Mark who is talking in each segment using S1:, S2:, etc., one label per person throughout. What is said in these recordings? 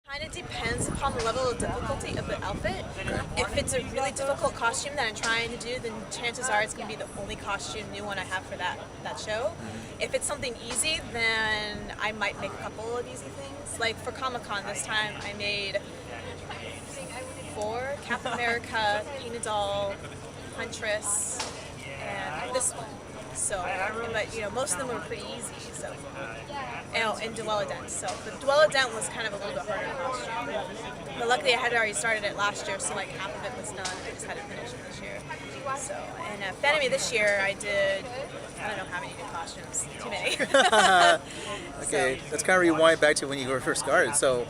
S1: Kind of depends upon the level of difficulty of the outfit. If it's a really difficult costume that I'm trying to do, then chances are it's going to be the only costume, new one I have for that show. If it's something easy, then I might make a couple of easy things. Like for Comic-Con this time, I made 4, Captain America, Painted Doll, Huntress, and this one. So, but you know, most of them were pretty easy. So, and Dwella Dent. So, the Dwella Dent was kind of a little bit harder costume. But luckily, I had already started it last year, so like half of it was done. I just had to finish it this year. So, and Fanime this year, I did. I don't know how many new costumes. Too many.
S2: Okay, let's kind of rewind back to when you were first started. So,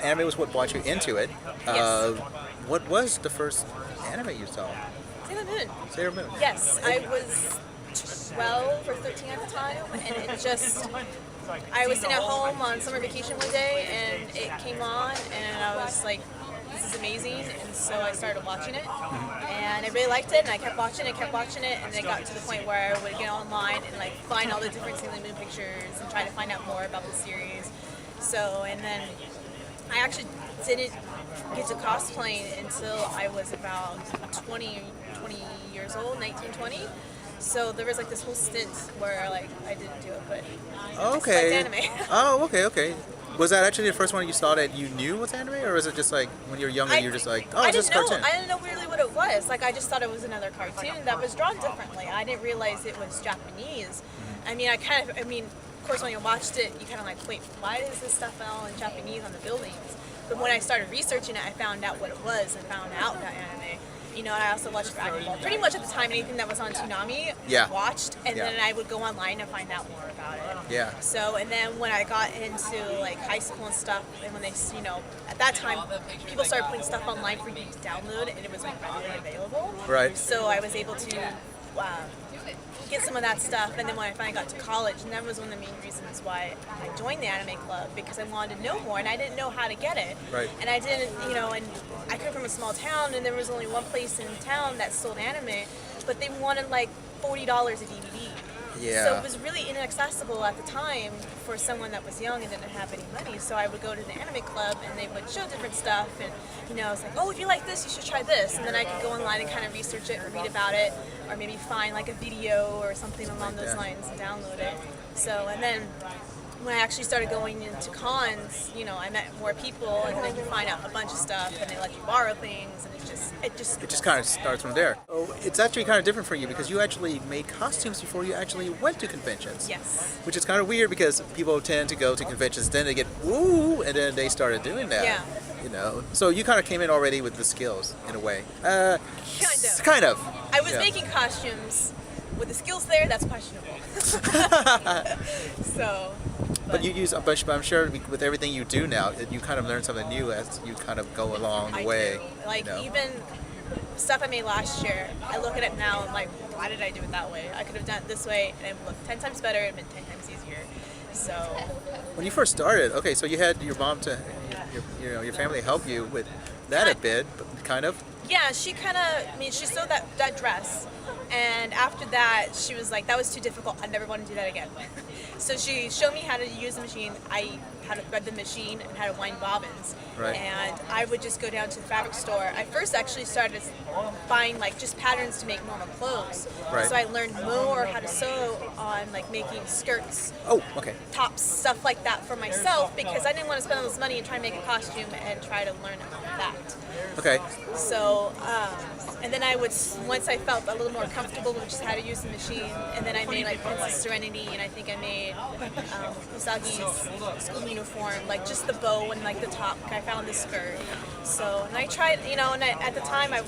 S2: anime was what brought you into it.
S1: Yes.
S2: What was the first anime you saw?
S1: Sailor Moon.
S2: Sailor Moon.
S1: Yes, I was 12 or 13 at the time, and it just, I was sitting at home on summer vacation one day, and it came on, and I was like, this is amazing, and so I started watching it, and I really liked it, and I kept watching it, and then it got to the point where I would get online and like find all the different Sailor Moon pictures and try to find out more about the series. So, and then I actually didn't get to cosplaying until I was about 20 years old, 19, 20. So there was like this whole stint where like I didn't do it, but
S2: Okay.
S1: I just liked anime.
S2: Oh, okay. Was that actually the first one you saw that you knew was anime, or was it just like when you were younger, you're just like, oh, it's just a cartoon?
S1: I didn't know really what it was. Like I just thought it was another cartoon that was drawn differently. I didn't realize it was Japanese. I mean, of course, when you watched it, you kind of like, wait, why is this stuff all in Japanese on the buildings? But when I started researching it, I found out what it was and found out that anime. You know, and I also watched Dragon Ball. Pretty much at the time, anything that was on Toonami, I watched, and then I would go online and find out more about it.
S2: Yeah.
S1: So, and then when I got into like high school and stuff, and when they, you know, at that time, people started putting stuff online for you to download, and it was like readily available.
S2: Right.
S1: So I was able to get some of that stuff, and then when I finally got to college, and that was one of the main reasons why I joined the anime club, because I wanted to know more, and I didn't know how to get it.
S2: Right.
S1: And I didn't, you know, and I come from a small town, and there was only one place in town that sold anime, but they wanted like $40 a DVD.
S2: Yeah.
S1: So it was really inaccessible at the time for someone that was young and didn't have any money. So I would go to the anime club and they would show different stuff, and you know, it's like, oh, if you like this, you should try this. And then I could go online and kind of research it or read about it, or maybe find like a video or something along those lines and download it. So, and then when I actually started going into cons, you know, I met more people, and then you find out a bunch of stuff, and they let you borrow things, and it just
S2: kind of starts from there. Oh, it's actually kind of different for you because you actually made costumes before you actually went to conventions.
S1: Yes.
S2: Which is kind of weird because people tend to go to conventions, then they get woo, and then they started doing that.
S1: Yeah.
S2: You know, so you kind of came in already with the skills in a way.
S1: Kind of. I was
S2: Yeah.
S1: making costumes with the skills there. That's questionable. So.
S2: But you use, but I'm sure with everything you do now, you kind of learn something new as you kind of go along the way.
S1: Like,
S2: you know?
S1: even stuff I made last year, I look at it now and I'm like, why did I do it that way? I could have done it this way and it would look 10 times better and been 10 times easier. So.
S2: When you first started, okay, so you had your mom to, your family help you with that a bit, but kind of.
S1: Yeah, she kind of, she sewed that dress, and after that, she was like, that was too difficult, I never want to do that again. So she showed me how to use the machine, how to thread the machine, and how to wind bobbins.
S2: Right.
S1: And I would just go down to the fabric store. I first actually started buying like just patterns to make normal clothes.
S2: Right.
S1: So I learned more how to sew on like making skirts,
S2: Oh, okay.
S1: tops, stuff like that for myself, because I didn't want to spend all this money and try to make a costume and try to learn that.
S2: Okay.
S1: So, and then I would, once I felt a little more comfortable with just how to use the machine, and then I made like Princess Serenity, and I think I made Usagi's school uniform, like just the bow and like the top. I found the skirt. So, and I tried, you know, and at the time I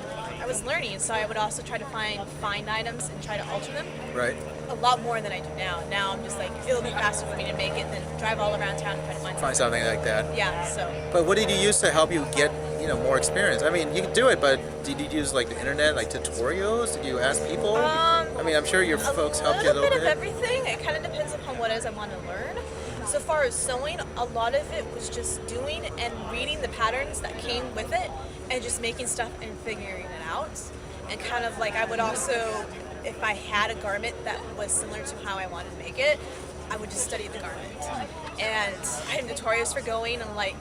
S1: was learning, so I would also try to find items and try to alter them.
S2: Right.
S1: A lot more than I do now. Now I'm just like, it'll be faster for me to make it than drive all around town and try to find
S2: Find something like that.
S1: Yeah, so.
S2: But what did you use to help you get, more experience? I mean, you can do it, but did you use like the internet, like tutorials? Did you ask people? I mean, I'm sure your folks helped you a little bit.
S1: A little bit of everything. It kind of depends upon what it is I want to learn. So far as sewing, a lot of it was just doing and reading the patterns that came with it and just making stuff and figuring it out. And kind of like I would also, if I had a garment that was similar to how I wanted to make it, I would just study the garment. And I had tutorials for going and like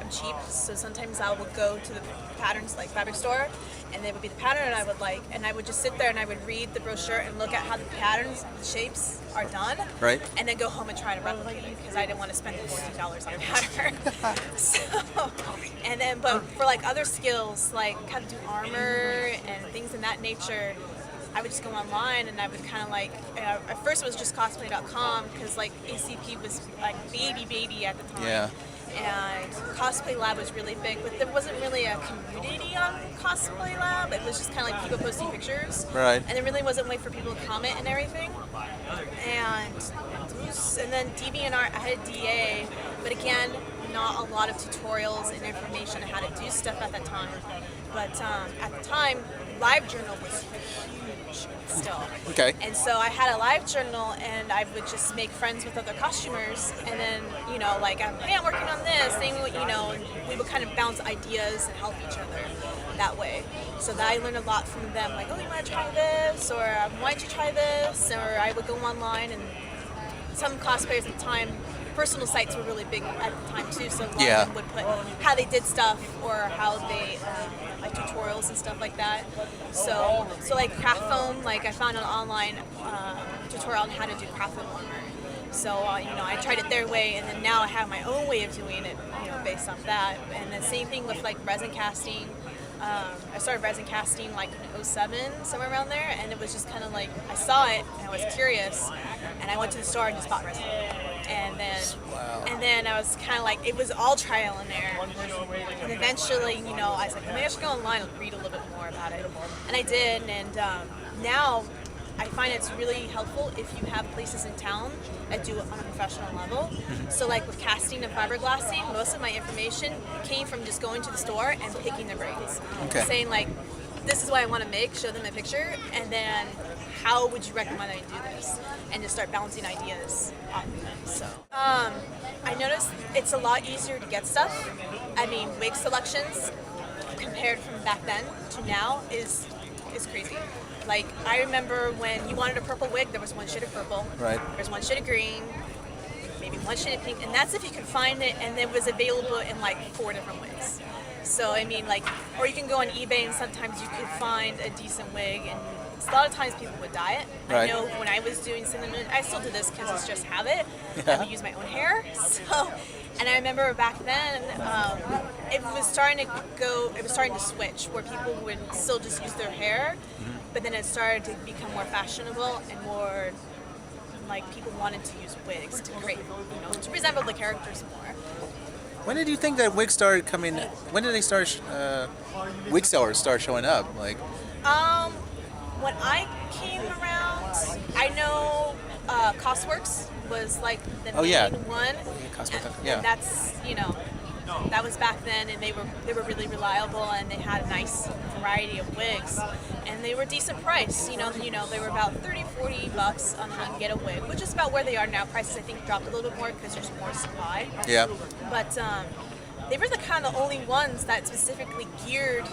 S1: I'm cheap, so sometimes I would go to the patterns like fabric store, and they would be the pattern I would like, and I would just sit there and I would read the brochure and look at how the patterns, the shapes are done,
S2: Right.
S1: and then go home and try to replicate it because I didn't want to spend $14 on a pattern. So, and then but for like other skills like how to do armor and things in that nature, I would just go online and I would kind of like, at first it was just cosplay.com because like ACP was like baby at the time.
S2: Yeah.
S1: And Cosplay Lab was really big, but there wasn't really a community on Cosplay Lab. It was just kind of like people posting pictures.
S2: Right.
S1: And there really wasn't a way for people to comment and everything. And then DeviantArt, I had a DA, but again, not a lot of tutorials and information on how to do stuff at that time. But at the time, LiveJournal was huge still.
S2: Okay.
S1: And so I had a LiveJournal, and I would just make friends with other costumers, and then, you know, like, hey, I'm working on this thing, you know, and we would kind of bounce ideas and help each other that way. So that I learned a lot from them, like, oh, you want to try this, or why don't you try this, or I would go online, and some cosplayers at the time, personal sites were really big at the time too, so a lot of them would put how they did stuff or how they like tutorials and stuff like that. So like craft foam, like I found an online tutorial on how to do craft foam armor. So you know, I tried it their way, and then now I have my own way of doing it, you know, based off that. And the same thing with like resin casting. I started resin casting like in 07, somewhere around there, and it was just kind of like I saw it and I was curious, and I went to the store and just bought resin. And then I was kind of like, it was all trial and error. And eventually, you know, I was like, maybe I should go online and read a little bit more about it. And I did, and now I find it's really helpful if you have places in town that do it on a professional level. So like with casting and fiberglassing, most of my information came from just going to the store and picking the brains.
S2: Okay.
S1: Saying like, this is what I want to make, show them a picture, and then how would you recommend I do this? And just start bouncing ideas off of them. So I noticed it's a lot easier to get stuff. I mean, wig selections compared from back then to now is crazy. Like, I remember when you wanted a purple wig, there was one shade of purple.
S2: Right.
S1: There's one shade of green, maybe one shade of pink, and that's if you could find it, and it was available in like 4 different wigs. So, I mean, like, or you can go on eBay and sometimes you could find a decent wig, and a lot of times people would dye it.
S2: Right.
S1: I know when I was doing cinnamon, I still do this because it's just habit. I would use my own hair. So, and I remember back then, it was starting to switch where people would still just use their hair, but then it started to become more fashionable and more like people wanted to use wigs to create, you know, to resemble the characters more.
S2: When did you think that wigs started coming? When did they start? Wig sellers start showing up? Like,
S1: when I came around, I know Costworks was like the main one.
S2: Yeah.
S1: And that's, you know, that was back then, and they were really reliable, and they had a nice variety of wigs, and they were decent price. You know, they were about $30-$40 on how to get a wig, which is about where they are now. Prices I think dropped a little bit more because there's more supply.
S2: Yeah.
S1: But they were the kind of only ones that specifically geared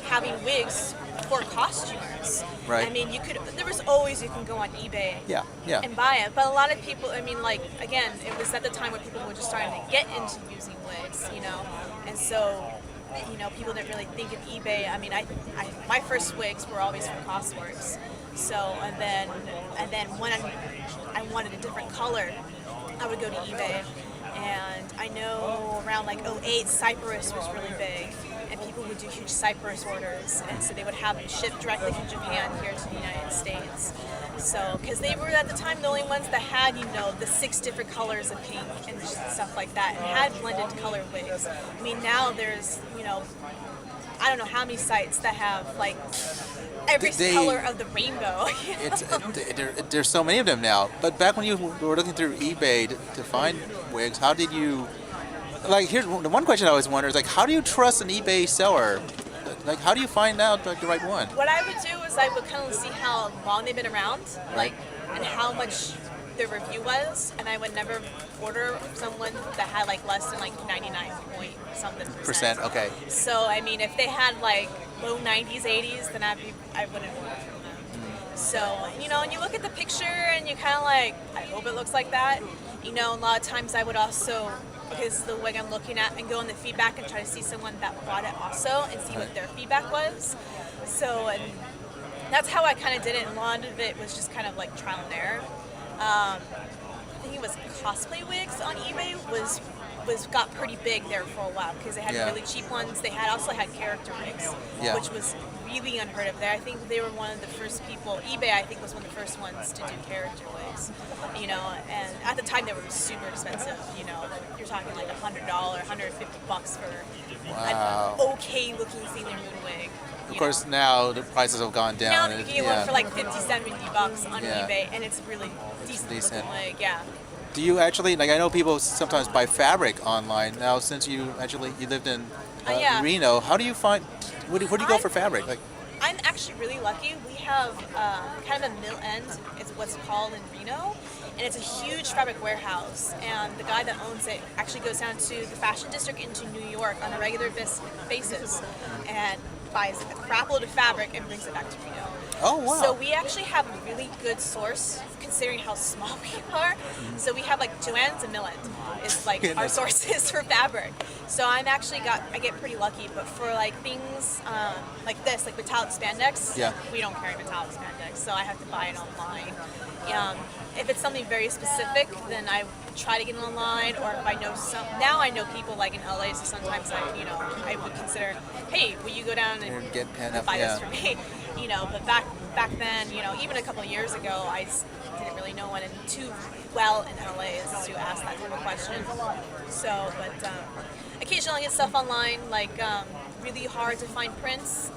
S1: having wigs for costumers.
S2: Right.
S1: I mean, you can go on eBay
S2: Yeah.
S1: and buy it, but a lot of people, I mean, like, again, it was at the time where people were just starting to get into using wigs, you know, and so, you know, people didn't really think of eBay. I mean, my first wigs were always from Costworks, so, and then when I wanted a different color, I would go to eBay, and I know around like 08, Cypress was really big, and people would do huge Cypress orders, and so they would have them shipped directly from Japan here to the United States. So, because they were at the time the only ones that had, you know, the 6 different colors of pink and stuff like that, and had blended color wigs. I mean, now there's, you know, I don't know how many sites that have like every color of the rainbow.
S2: There's so many of them now. But back when you were looking through eBay to find wigs, how did you? Like, here's the one question I always wonder is like, how do you trust an eBay seller? Like, how do you find out like the right one?
S1: What I would do is I would kind of see how long they've been around,
S2: Right.
S1: and how much their review was, and I would never order someone that had like less than like 99 point something percent.
S2: Okay.
S1: So I mean, if they had like low 90s, 80s, then I wouldn't order from them. So, you know, and you look at the picture and you kind of like, I hope it looks like that. You know, a lot of times I would also because the wig I'm looking at, and go in the feedback and try to see someone that bought it also and see what their feedback was. So, and that's how I kind of did it, and a lot of it was just kind of like trial and error. I think it was cosplay wigs on eBay was got pretty big there for a while because they had really cheap ones. They also had character wigs, which was really unheard of there. I think they were one of the first people. eBay, I think, was one of the first ones to do character wigs. You know, and at the time they were super expensive. You know, you're talking like $100, $150 for an okay looking Sailor Moon wig.
S2: Of course, now the prices have gone down.
S1: Now you can get one for like $50, $70 on eBay, and it's really decent looking wig. Yeah.
S2: Do you actually, like, I know people sometimes buy fabric online. Now, since you lived in Reno, how do you find, where do you go for fabric? Like,
S1: I'm actually really lucky. We have kind of a mill end, it's what's called in Reno, and it's a huge fabric warehouse. And the guy that owns it actually goes down to the fashion district into New York on a regular basis and buys a crap load of fabric and brings it back to Reno.
S2: Oh, wow.
S1: So we actually have a really good source considering how small we are. So we have like Joann's and Milland is like our sources for fabric. So I get pretty lucky, but for like things like this, like metallic spandex, we don't carry metallic spandex, so I have to buy it online. If it's something very specific, then I try to get it online, or if I know now I know people like in LA, so sometimes I would consider, hey, will you go down and buy this for me? You know, but back then, you know, even a couple of years ago, I didn't really know anyone too well in LA as to ask that type of question. So, but occasionally I get stuff online, like really hard to find prints.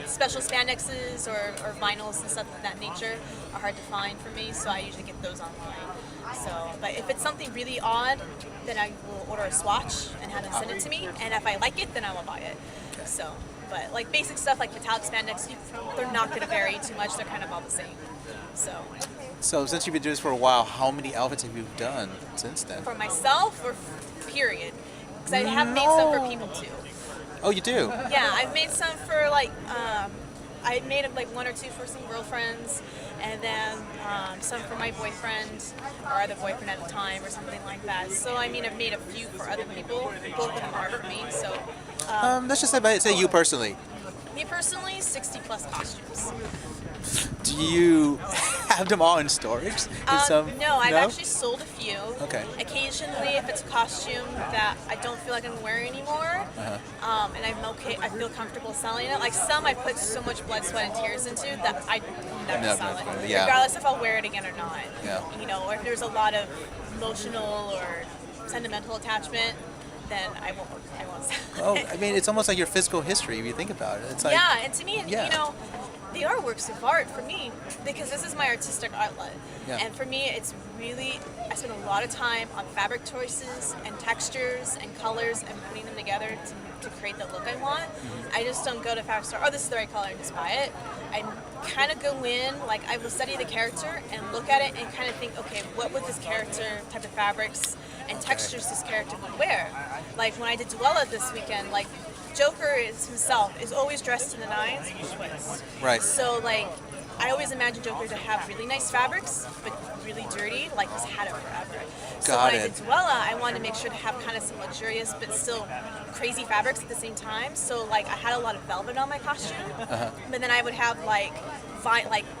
S1: Special spandexes or vinyls and stuff of that nature are hard to find for me, so I usually get those online. So, but if it's something really odd, then I will order a swatch and have them send it to me, and if I like it, then I will buy it. So, but like basic stuff like metallic spandex, they're not going to vary too much. They're kind of all the same. So
S2: since you've been doing this for a while, how many outfits have you done since then?
S1: For myself or period? Because I have made some for people too.
S2: Oh, you do?
S1: Yeah, I've made some for like, I made like one or two for some girlfriends, and then some for my boyfriend or other boyfriend at the time or something like that. So I mean, I've made a few for other people. Both of them are for me. So
S2: let's just say you personally.
S1: Me personally, 60 plus costumes.
S2: Do you have them all in storage?
S1: No, I've actually sold a few.
S2: Okay.
S1: Occasionally, if it's a costume that I don't feel like I'm wearing anymore, and I feel comfortable selling it. Like some, I put so much blood, sweat, and tears into that I never sell it, regardless if I'll wear it again or not.
S2: Yeah.
S1: You know, or if there's a lot of emotional or sentimental attachment, then I won't sell it.
S2: Oh, I mean, it's almost like your physical history if you think about it. It's like,
S1: and to me, you know, they are works of art for me because this is my artistic outlet. And for me, it's really, I spend a lot of time on fabric choices and textures and colors and putting them together to create the look I want. I just don't go to fabric store, oh, this is the right color, and just buy it. I kind of go in, like I will study the character and look at it and kind of think, okay, what would this character, type of fabrics and textures this character would wear? Like when I did Duella this weekend, like Joker himself is always dressed to the nines with twists.
S2: Right.
S1: So like, I always imagine Joker to have really nice fabrics, but really dirty, like he's had it forever. So when I did Duella, I wanted to make sure to have kind of some luxurious, but still crazy fabrics at the same time. So like, I had a lot of velvet on my costume, but then I would have like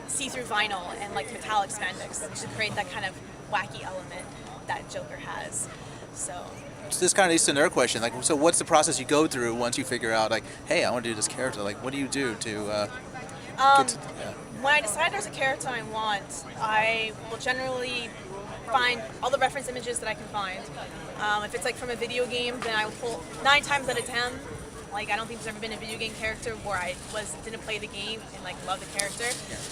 S1: see-through vinyl and like metallic spandex to create that kind of wacky element that Joker has. So
S2: this kind of leads to another question. Like, so what's the process you go through once you figure out, like, hey, I want to do this character? Like, what do you do to
S1: when I decide there's a character I want, I will generally find all the reference images that I can find. If it's like from a video game, then I will pull 9 times out of 10. Like, I don't think there's ever been a video game character where I didn't play the game and like love the character.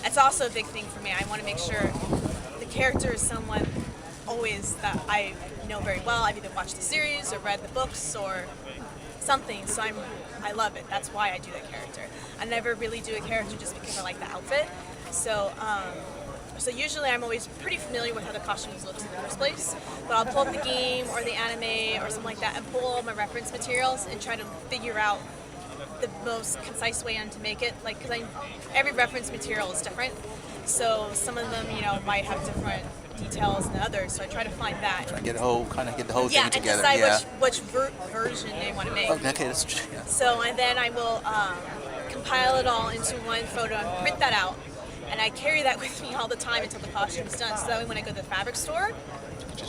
S1: That's also a big thing for me. I want to make sure the character is someone always that I know very well. I've either watched the series or read the books or something, so I love it. That's why I do that character. I never really do a character just because I like the outfit. So so usually I'm always pretty familiar with how the costumes look in the first place, but I'll pull up the game or the anime or something like that and pull all my reference materials and try to figure out the most concise way to make it, like, because every reference material is different. So some of them, you know, might have different details than others, so I try to find that.
S2: Try to get the whole
S1: Yeah,
S2: thing together.
S1: and decide
S2: Yeah.
S1: which version they want to make.
S2: Oh, okay, that's true. Yeah.
S1: So, and then I will compile it all into one photo and print that out. And I carry that with me all the time until the costume's done. So that way when I go to the fabric store,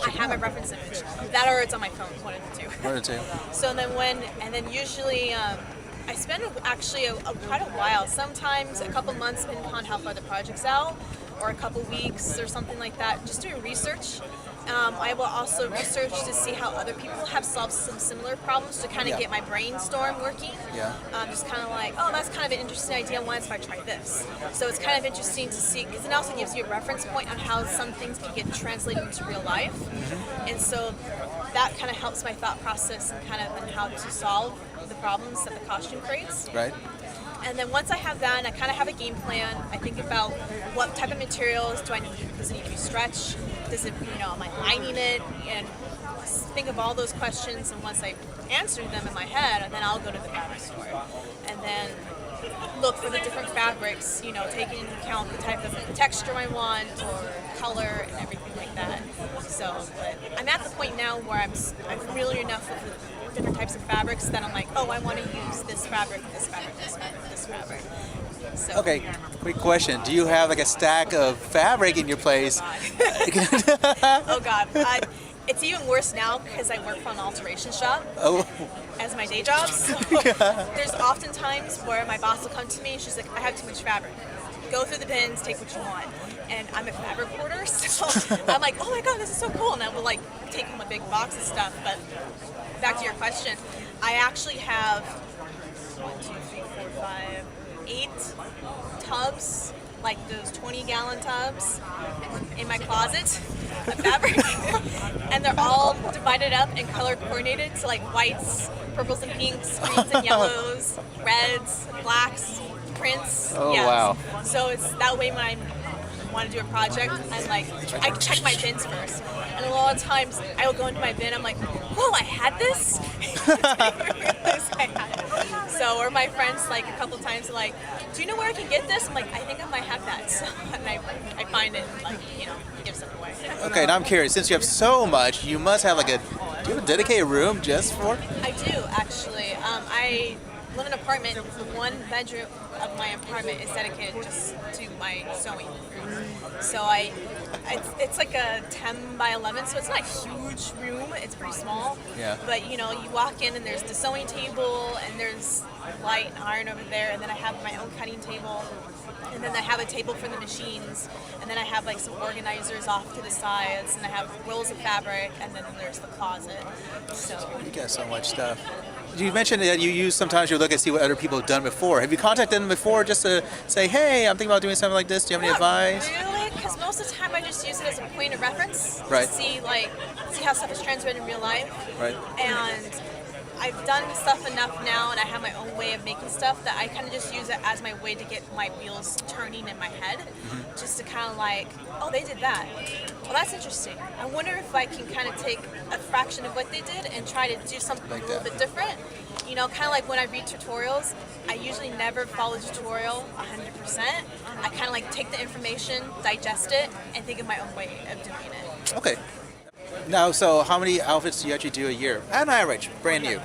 S1: I have my reference image. That or it's on my phone, one of the two.
S2: One or two.
S1: So then usually I spend actually quite a while, sometimes a couple months depending on how far the project's out, or a couple weeks or something like that, just doing research. I will also research to see how other people have solved some similar problems to kind of get my brainstorm working.
S2: Yeah.
S1: Just kind of like, oh, that's kind of an interesting idea. What if I try this? So it's kind of interesting to see, because it also gives you a reference point on how some things can get translated into real life. And so that kind of helps my thought process and kind of on how to solve the problems that the costume creates.
S2: Right.
S1: And then once I have that, and I kind of have a game plan. I think about what type of materials do I need. Does it need to be stretched? Does it, am I lining it? And think of all those questions. And once I answer them in my head, then I'll go to the fabric store and then look for the different fabrics. Taking into account the type of texture I want or color and everything like that. So, but I'm at the point now where I'm familiar enough with the different types of fabrics that I'm like, oh, I want to use this fabric, this fabric, this fabric, this fabric. So,
S2: Okay, quick question. Do you have like a stack of fabric in your place?
S1: oh God. It's even worse now because I work for an alteration shop
S2: Oh,
S1: as my day job. So there's often times where my boss will come to me and she's like, I have too much fabric. Go through the bins, take what you want. And I'm a fabric hoarder, so I'm like, oh my God, this is so cool. And I will like take home a big box of stuff. But back to your question, I actually have 8 tubs, like those 20-gallon tubs in my closet of fabric. And they're all divided up and color coordinated to like whites, purples and pinks, greens and yellows, reds, blacks, prints.
S2: Oh,
S1: yes.
S2: wow.
S1: So it's that way when I want to do a project, I'm like, I check my bins first. And a lot of times I will go into my bin, I'm like, whoa, I had this? I didn't realize I had it. So, or my friends, like a couple times, are like, do you know where I can get this? I'm like, I think I might have that. So, and I find it, like, give stuff away.
S2: okay. Now I'm curious. Since you have so much, you must have do you have a dedicated room just for?
S1: I do, actually. I live in an apartment. One bedroom of my apartment is dedicated just to my sewing. So it's like a 10 by 11, so it's not a huge room. It's pretty small.
S2: Yeah.
S1: But you walk in and there's the sewing table and there's light and iron over there, and then I have my own cutting table. And then I have a table for the machines, and then I have like some organizers off to the sides, and I have rolls of fabric, and then there's the closet. So
S2: You got so much stuff. You mentioned that sometimes you look and see what other people have done before. Have you contacted them before just to say, hey, I'm thinking about doing something like this. Do you have any advice?
S1: Really? Because most of the time I just use it as a point of reference
S2: Right.
S1: to see how stuff is transmitted in real life.
S2: Right.
S1: And I've done stuff enough now, and I have my own way of making stuff that I kind of just use it as my way to get my wheels turning in my head, just to kind of like, oh, they did that. Well, that's interesting. I wonder if I can kind of take a fraction of what they did and try to do something
S2: Like
S1: a little
S2: that.
S1: bit different. Kind of like when I read tutorials, I usually never follow the tutorial 100%. I kind of like take the information, digest it, and think of my own way of doing it.
S2: Okay. Now, so how many outfits do you actually do a year? On average, brand new.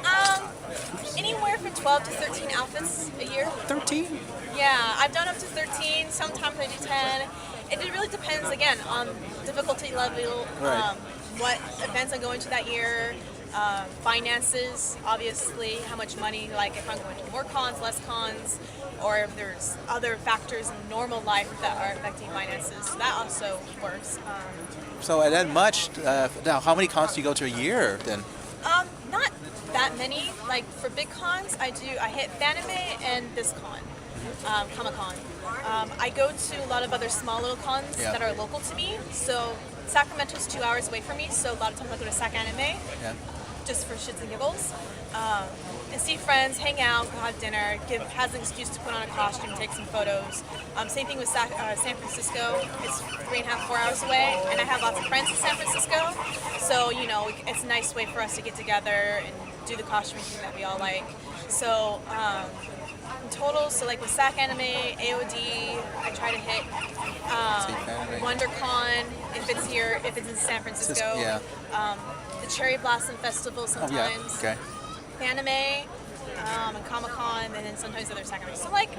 S1: Anywhere from 12 to 13 outfits a year.
S2: 13?
S1: Yeah, I've done up to 13. Sometimes I do 10. It really depends, again, on difficulty level,
S2: Right.
S1: what events I'm going to that year, finances, obviously, how much money, like if I'm going to more cons, less cons, or if there's other factors in normal life that are affecting finances. That also works.
S2: So at that much, now how many cons do you go to a year then?
S1: Not that many. Like for big cons, I hit Fanime and BizCon, Comic-Con. I go to a lot of other small little cons that are local to me. So Sacramento's 2 hours away from me, so a lot of times I go to Sac Anime just for shits and giggles. And see friends, hang out, go have dinner, has an excuse to put on a costume, take some photos. Same thing with San Francisco. It's 3.5, 4 hours away, and I have lots of friends in San Francisco. So, it's a nice way for us to get together and do the costuming thing that we all like. So, in total, so like with Sac Anime, AOD, I try to hit WonderCon, if it's here, if it's in San Francisco.
S2: Yeah.
S1: The Cherry Blossom Festival
S2: Oh,
S1: sometimes.
S2: yeah. Okay.
S1: Anime, and Comic-Con, and then sometimes other secondary. So like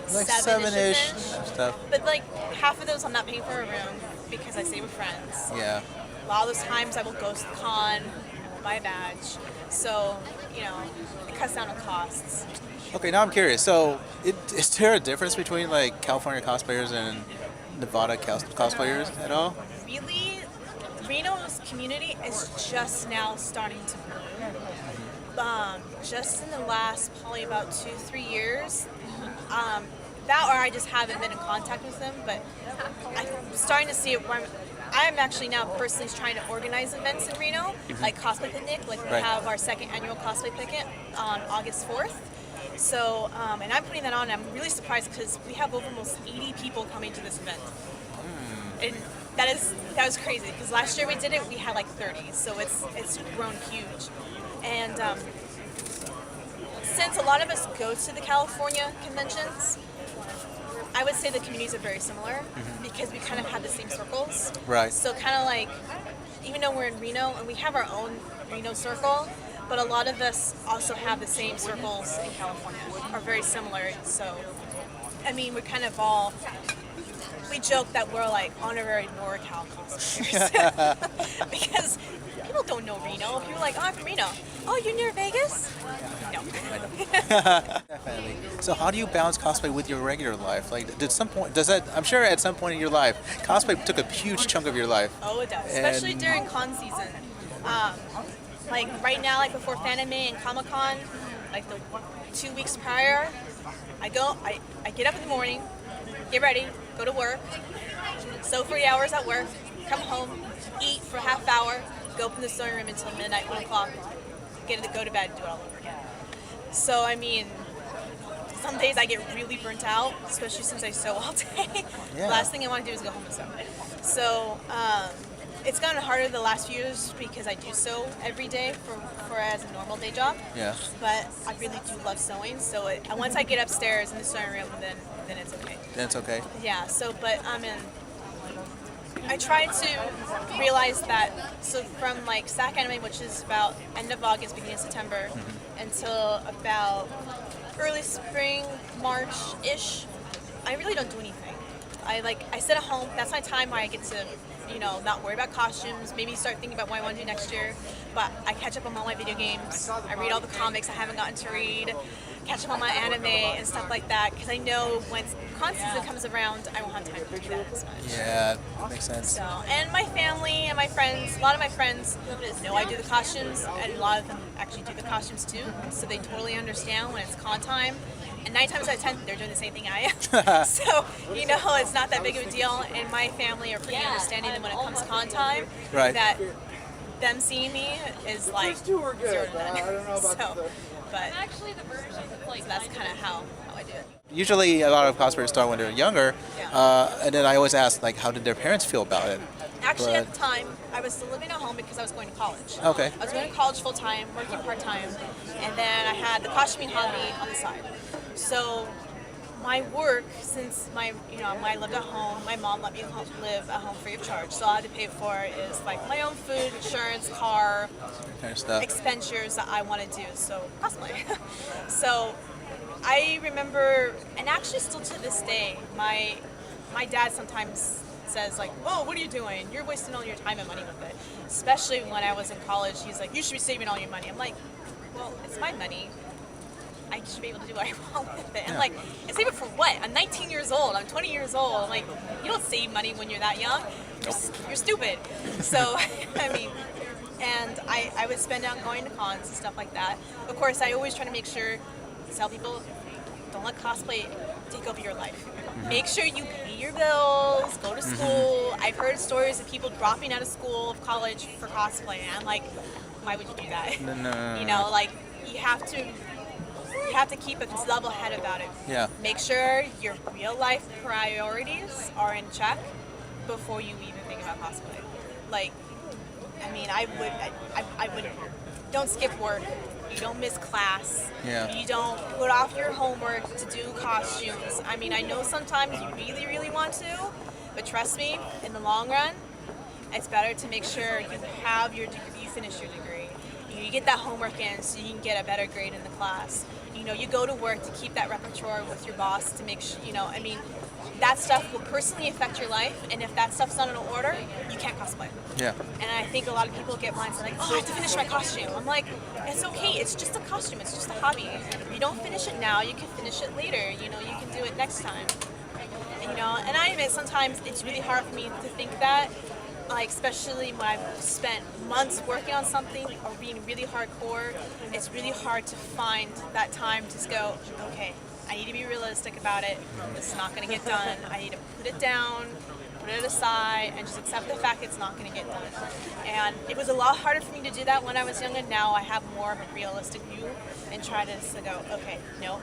S2: Seven-ish stuff.
S1: But like half of those I'm not paying for a room because I stay with friends.
S2: Yeah.
S1: A lot of those times I will go to the con, I will buy a badge. So, it cuts down on costs.
S2: Okay, now I'm curious. So, is there a difference between like California cosplayers and Nevada cosplayers at all?
S1: Really, Reno's community is just now starting to bloom. Just in the last probably about 2-3 years. That or I just haven't been in contact with them, but I'm starting to see it where I'm actually now personally trying to organize events in Reno, like Cosplay Picnic. Like we have our second annual Cosplay Picnic on August 4th. So, and I'm putting that on. And I'm really surprised because we have almost 80 people coming to this event, and that was crazy. Because last year we did it, we had like 30. So it's grown huge, and since a lot of us go to the California conventions, I would say the communities are very similar because we kind of have the same circles.
S2: Right.
S1: So kind of like, even though we're in Reno and we have our own Reno circle, but a lot of us also have the same circles in California, are very similar. So, I mean, we're kind of all, we joke that we're like honorary NorCal cosplayers because people don't know Reno. People are like, oh, I'm from Reno. Oh, you're near Vegas? No.
S2: Definitely. So how do you balance cosplay with your regular life? Like, I'm sure at some point in your life, cosplay took a huge chunk of your life.
S1: Oh, it does. Especially during con season. Like right now, like before Anime and Comic-Con, like the 2 weeks prior, I get up in the morning, get ready, go to work, sew 3 hours at work, come home, eat for a half hour, go up in the sewing room until midnight, 1 o'clock, go to bed and do it all over again. So, I mean, some days I get really burnt out, especially since I sew all day.
S2: Yeah.
S1: Last thing I want to do is go home and sew. So, it's gotten harder the last few years because I do sew every day for as a normal day job.
S2: Yeah.
S1: But I really do love sewing, so once I get upstairs in the sewing room, then it's okay.
S2: Then it's okay.
S1: Yeah. So, but I try to realize that, so from like SAC Anime, which is about end of August, beginning of September, until about early spring, March-ish, I really don't do anything. I sit at home. That's my time where I get to, not worry about costumes, maybe start thinking about what I want to do next year. But I catch up on all my video games. I read all the comics I haven't gotten to read, catch up on my anime and stuff like that, because I know when con season comes around, I won't have time to do that as much.
S2: Yeah, that makes sense.
S1: So, and my family and my friends, a lot of my friends know I do the costumes, and a lot of them actually do the costumes too, so they totally understand when it's con time. And 9 times out of 10, they're doing the same thing I am. So, it's not that big of a deal, and my family are pretty understanding that when it comes con time, that them seeing me is like 0 to 10. So, but so that's kind of how I do it.
S2: Usually, a lot of cosplayers start when they're younger, and then I always ask, like, how did their parents feel about it?
S1: Actually, at the time, I was still living at home because I was going to college.
S2: Okay.
S1: I was going to college full time, working part time, and then I had the costuming hobby on the side. So my work, since I lived at home, my mom let me live at home free of charge. So all I had to pay for is like my own food, insurance, car,
S2: kind of stuff.
S1: expenditures that I want to do. So cosplay. So I remember, and actually still to this day, my dad sometimes says like, "Whoa, what are you doing? You're wasting all your time and money with it." Especially when I was in college, he's like, "You should be saving all your money." I'm like, "Well, it's my money. I should be able to do what I want with it." And like, I save it for what? I'm 19 years old. I'm 20 years old. I'm like, you don't save money when you're that young. You're stupid. So, I mean, and I would spend out going to cons and stuff like that. Of course, I always try to make sure, tell people, don't let cosplay take over your life. Make sure you pay your bills, go to school. I've heard stories of people dropping out of school, of college for cosplay, and I'm like, why would you do that?
S2: No.
S1: Like, you have to keep a level head about it.
S2: Yeah.
S1: Make sure your real life priorities are in check before you even think about cosplay. Like, I mean, I would don't skip work. You don't miss class.
S2: Yeah.
S1: You don't put off your homework to do costumes. I mean, I know sometimes you really, really want to, But trust me, in the long run, it's better to make sure you have your degree, you finish your degree. You get that homework in so you can get a better grade in the class. You go to work to keep that repertoire with your boss to make sure, that stuff will personally affect your life, and if that stuff's not in order, you can't cosplay.
S2: Yeah.
S1: And I think a lot of people get mindset like, oh, I have to finish my costume. I'm like, it's okay, it's just a costume, it's just a hobby. If you don't finish it now, you can finish it later, you can do it next time. And I admit sometimes it's really hard for me to think that, like especially when I've spent months working on something or being really hardcore, it's really hard to find that time to just go, okay, I need to be realistic about it. This is not going to get done. I need to put it down, put it aside, and just accept the fact it's not going to get done. And it was a lot harder for me to do that when I was younger. Now I have more of a realistic view and try to just go, okay, no.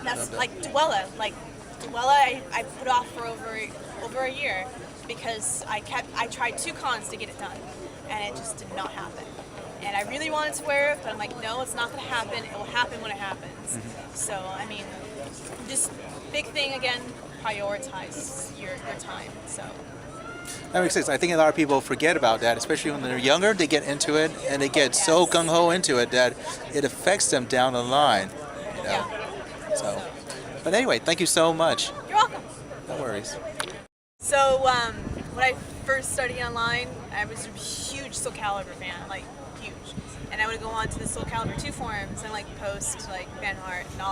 S1: That's like Dwella. I put off for over a year because I tried 2 cons to get it done, and it just did not happen. And I really wanted to wear it, but I'm like, no, it's not going to happen. It will happen when it happens. So, just big thing again, prioritize your time. So.
S2: That makes sense. I think a lot of people forget about that, especially when they're younger. They get into it, and they get so gung-ho into it that it affects them down the line.
S1: Yeah.
S2: So, but anyway, thank you so much.
S1: You're welcome.
S2: No worries.
S1: So when I first started online, I was a huge Soul Calibur fan, like huge. And I would go on to the Soul Calibur 2 forums and post fan art and all